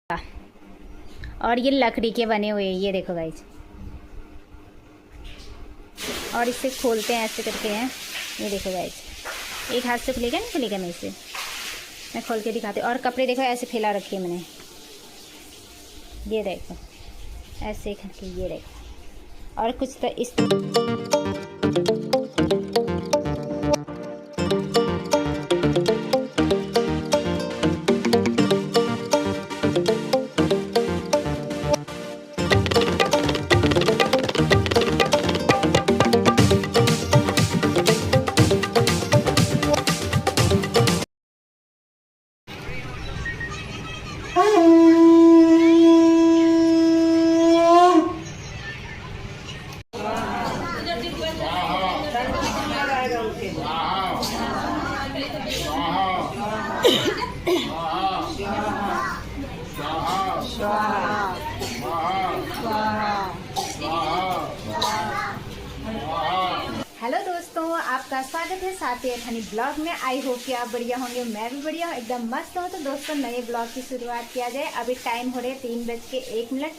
और ये लकड़ी के बने हुए हैं, ये देखो गाइज। और इसे खोलते हैं ऐसे करके हैं, ये देखो गाइज। एक हाथ से खुलेगा नहीं खुलेगा, मैं खोल के दिखाती हूँ। और कपड़े देखो ऐसे फैला रखे हैं मैंने, ये देखो ऐसे करके, ये देखो। और कुछ तो इस हेलो दोस्तों, आपका स्वागत है साथी अठानी ब्लॉग में। आई होप कि आप बढ़िया होंगे, मैं भी बढ़िया हूँ, एकदम मस्त हूँ। तो दोस्तों नए ब्लॉग की शुरुआत किया जाए। अभी टाइम हो रहे 3:01,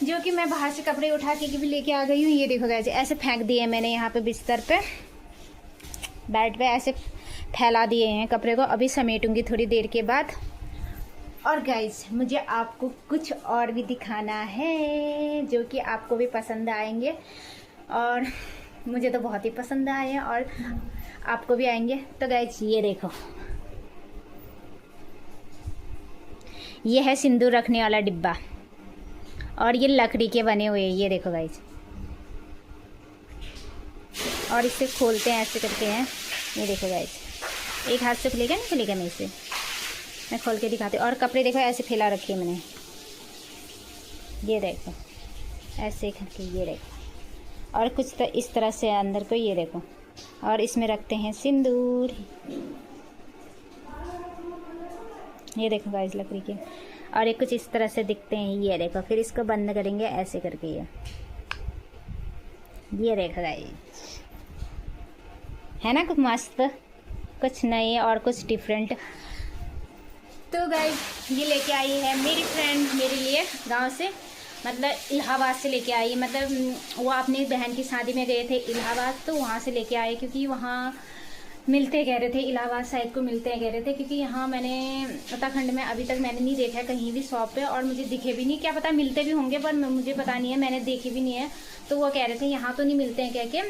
जो कि मैं बाहर से कपड़े उठा के भी लेके आ गई हूँ। ये देखो गाइस, ऐसे फेंक दिए मैंने यहाँ पे बिस्तर पे, बेड पे ऐसे फैला दिए हैं कपड़े को। अभी समेटूंगी थोड़ी देर के बाद। और गाइस मुझे आपको कुछ और भी दिखाना है जो कि आपको भी पसंद आएंगे, और मुझे तो बहुत ही पसंद आए हैं और आपको भी आएंगे। तो गाइस ये देखो, ये है सिंदूर रखने वाला डिब्बा, और ये लकड़ी के बने हुए हैं, ये देखो गाइस। और इसे खोलते हैं ऐसे करके हैं, ये देखो गाइस। एक हाथ से खुलेगा नहीं खुलेगा, मैं खोल के दिखाती हूँ। और कपड़े देखो ऐसे फैला रखे हैं मैंने, ये देखो ऐसे करके, ये देखो। और कुछ तो इस तरह से अंदर को, ये देखो। और इसमें रखते हैं सिंदूर, ये देखो गाइस लकड़ी के। और ये कुछ इस तरह से दिखते हैं, ये देखो। फिर इसको बंद करेंगे ऐसे करके, ये देखो गाइस, है ना कुछ मस्त, कुछ नए और कुछ डिफरेंट। तो गाइस ये लेके आई है मेरी फ्रेंड मेरे लिए गांव से, मतलब इलाहाबाद से लेके आई। मतलब वो अपनी बहन की शादी में गए थे इलाहाबाद, तो वहाँ से लेके आए, क्योंकि वहाँ मिलते कह रहे थे, इलाहाबाद साइड को मिलते कह रहे थे। क्योंकि यहाँ मैंने उत्तराखंड में अभी तक मैंने नहीं देखा है कहीं भी शॉप पे, और मुझे दिखे भी नहीं। क्या पता मिलते भी होंगे, पर मुझे पता नहीं है, मैंने देखे भी नहीं है। तो वो कह रहे थे यहाँ तो नहीं मिलते हैं कह के,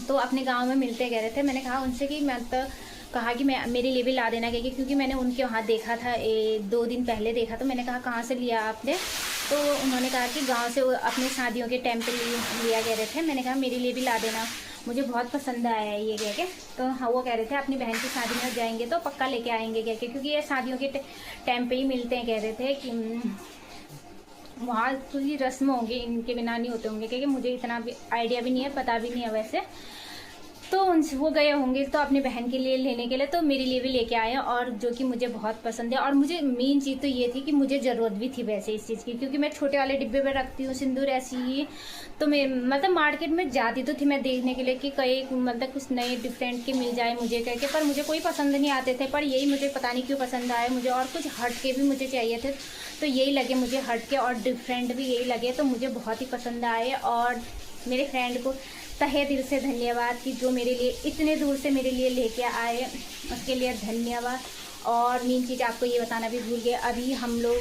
तो अपने गाँव में मिलते कह रहे थे। मैंने कहा उनसे कि मैं तो कहा कि मैं मेरे लिए भी ला देना, क्योंकि मैंने उनके वहाँ देखा था, 2 दिन पहले देखा। तो मैंने कहा कहाँ से लिया आपने? तो उन्होंने कहा कि गांव से अपने शादियों के टाइम पे लिया कह रहे थे। मैंने कहा मेरे लिए भी ला देना, मुझे बहुत पसंद आया है ये कह के। तो हाँ वो कह रहे थे अपनी बहन की शादी में जाएंगे तो पक्का लेके आएंगे कह के, क्योंकि ये शादियों के टाइम पे ही मिलते हैं कह रहे थे कि वहाँ पूरी रस्म होंगे, इनके बिना नहीं होते होंगे, क्योंकि मुझे इतना भी आइडिया भी नहीं है, पता भी नहीं है वैसे। तो उनसे वो गए होंगे तो अपनी बहन के लिए लेने के लिए, तो मेरे लिए भी लेके आए, और जो कि मुझे बहुत पसंद है। और मुझे मेन चीज़ तो ये थी कि मुझे ज़रूरत भी थी वैसे इस चीज़ की, क्योंकि मैं छोटे वाले डिब्बे में रखती हूँ सिंदूर ऐसी ही। तो मैं मतलब मार्केट में जाती तो थी मैं देखने के लिए कि कई मतलब कुछ नए डिफरेंट के मिल जाए मुझे करके, पर मुझे कोई पसंद नहीं आते थे। पर यही मुझे पता नहीं क्यों पसंद आए मुझे, और कुछ हट के भी मुझे चाहिए थे, तो यही लगे मुझे हट के, और डिफरेंट भी यही लगे, तो मुझे बहुत ही पसंद आए। और मेरे फ्रेंड को तहे दिल से धन्यवाद कि जो मेरे लिए इतने दूर से मेरे लिए लेके आए, उसके लिए धन्यवाद। और मेन चीज़ आपको ये बताना भी भूल गए, अभी हम लोग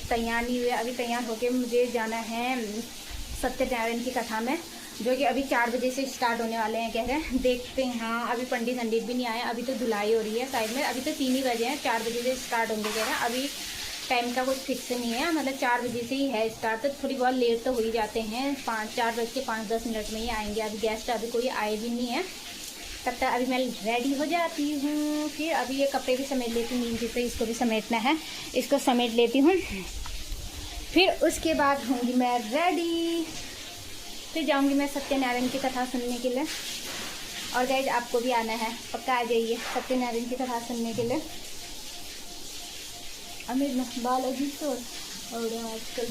तैयार नहीं हुए, अभी तैयार होके मुझे जाना है सत्यनारायण की कथा में, जो कि अभी 4 बजे से स्टार्ट होने वाले हैं कह रहे हैं। देखते हैं, हाँ अभी पंडित भी नहीं आए, अभी तो धुलाई हो रही है साइड में। अभी तो 3 ही बजे हैं, 4 बजे से स्टार्ट होंगे कह रहे हैं। अभी टाइम का कुछ फिक्स नहीं है, मतलब 4 बजे से ही है स्टार्ट, तो थोड़ी बहुत लेट तो हो ही जाते हैं। 4:05-10 में ही आएंगे। अभी गेस्ट अभी कोई आए भी नहीं है, तब तक अभी मैं रेडी हो जाती हूँ। फिर अभी ये कपड़े भी समेट लेती हूँ, नींद से इसको भी समेटना है, इसको समेट लेती हूँ। फिर उसके बाद होंगी मैं रेडी, फिर जाऊँगी मैं सत्यनारायण की कथा सुनने के लिए। और गाइस आपको भी आना है, पक्का आ जाइए सत्यनारायण की कथा सुनने के लिए। अमीर बाल अजीब तो हो रहे हैं आजकल,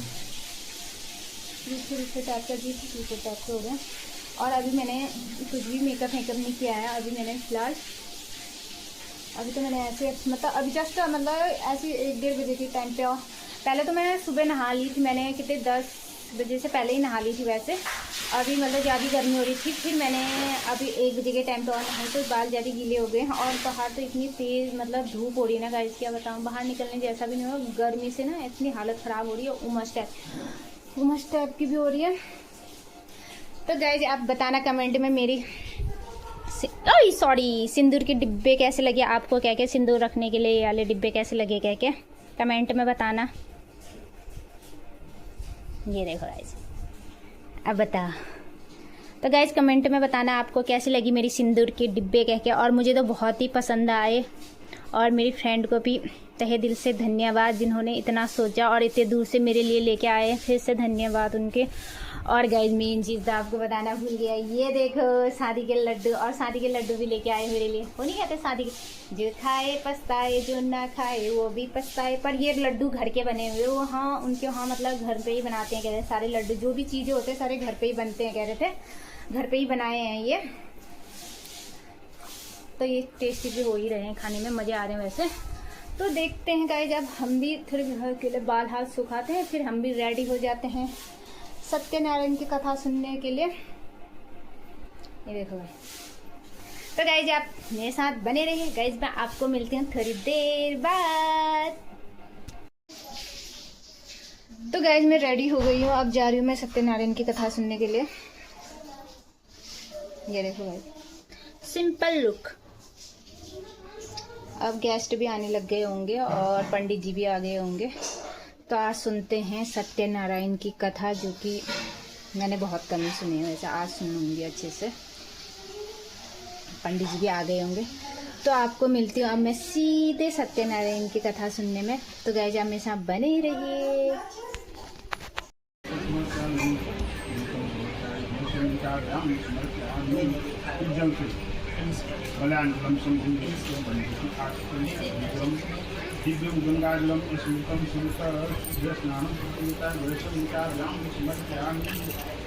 दूसरे टाइप का अजीब दूसरे टाइप से हो गया। और अभी मैंने कुछ भी मेकअप नहीं किया है अभी मैंने फिलहाल। अभी तो मैंने ऐसे मतलब अभी जस्ट मतलब ऐसे 1-1:30 बजे के टाइम पे पहले तो मैं सुबह नहा ली थी, मैंने कितने 10 बजे से पहले ही नहा ली थी वैसे। अभी मतलब ज़्यादा गर्मी हो रही थी, फिर मैंने अभी 1 बजे के टाइम पे और नहाई तो बाल ज़्यादा गीले हो गए हैं। और बाहर तो इतनी तेज़ मतलब धूप हो रही है ना गाइस, क्या बताऊँ, बाहर निकलने जैसा भी नहीं हो, गर्मी से ना इतनी हालत ख़राब हो रही है, उमस टाइप की भी हो रही है। तो गाइस आप बताना कमेंट में मेरी सिंदूर के डिब्बे कैसे लगे आपको, क्या क्या सिंदूर रखने के लिए वाले डिब्बे कैसे लगे, क्या क्या कमेंट में बताना। ये देखो गाइस, अब बता तो गाइस कमेंट में बताना आपको कैसी लगी मेरी सिंदूर के डिब्बे कह के। और मुझे तो बहुत ही पसंद आए, और मेरी फ्रेंड को भी तहे दिल से धन्यवाद जिन्होंने इतना सोचा और इतने दूर से मेरे लिए लेके आए, फिर से धन्यवाद उनके। और गाइस मेन चीज़ तो आपको बताना भूल गया, ये देखो शादी के लड्डू, और शादी के लड्डू भी लेके आए मेरे लिए। वो नहीं कहते शादी के, जो खाए पछताए, जो ना खाए वो भी पछताए। पर ये लड्डू घर के बने हुए, वो हाँ उनके वहाँ मतलब घर पे ही बनाते हैं, कह रहे सारे लड्डू जो भी चीज़ें होते हैं सारे घर पे ही बनते हैं, कह रहे थे घर पे ही बनाए हैं ये। तो ये टेस्टी भी हो ही रहे हैं, खाने में मज़े आ रहे हैं वैसे। तो देखते हैं गाइस, जब हम भी थोड़े घर के लिए बाल हाथ सुखाते हैं, फिर हम भी रेडी हो जाते हैं सत्यनारायण की कथा सुनने के लिए। ये देखो तो गाइस आप मेरे साथ बने रहिए गाइस, मैं आपको मिलती हूँ थोड़ी देर बाद। तो गाइस मैं रेडी हो गई हूँ, अब जा रही हूँ मैं सत्यनारायण की कथा सुनने के लिए। ये देखो गाइस सिंपल लुक। अब गेस्ट भी आने लग गए होंगे और पंडित जी भी आ गए होंगे, तो आज सुनते हैं सत्यनारायण की कथा, जो कि मैंने बहुत कम ही सुनी है वैसे, आज सुनूंगी अच्छे से। पंडित जी भी आ गए होंगे, तो आपको मिलती हूँ अब मैं सीधे सत्यनारायण की कथा सुनने में। तो गाइस आप मेरे साथ बने ही रहिए। दिव्यं गंगाजलं स्मृतं स्मृतं स्नानं समर्पयामि।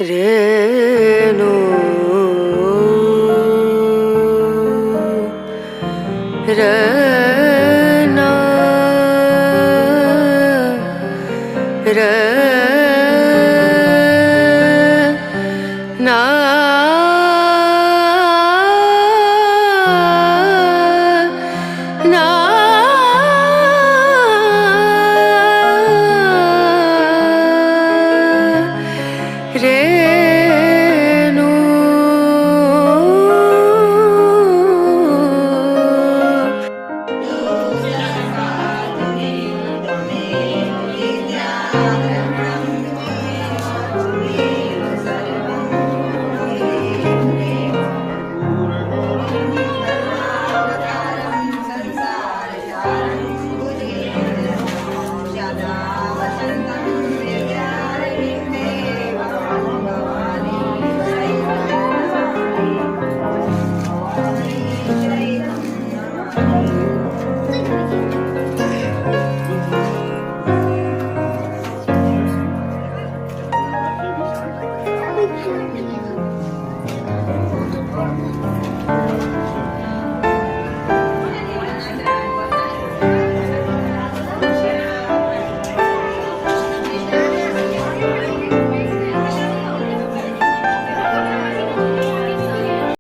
रेणु रना रना ना रेणु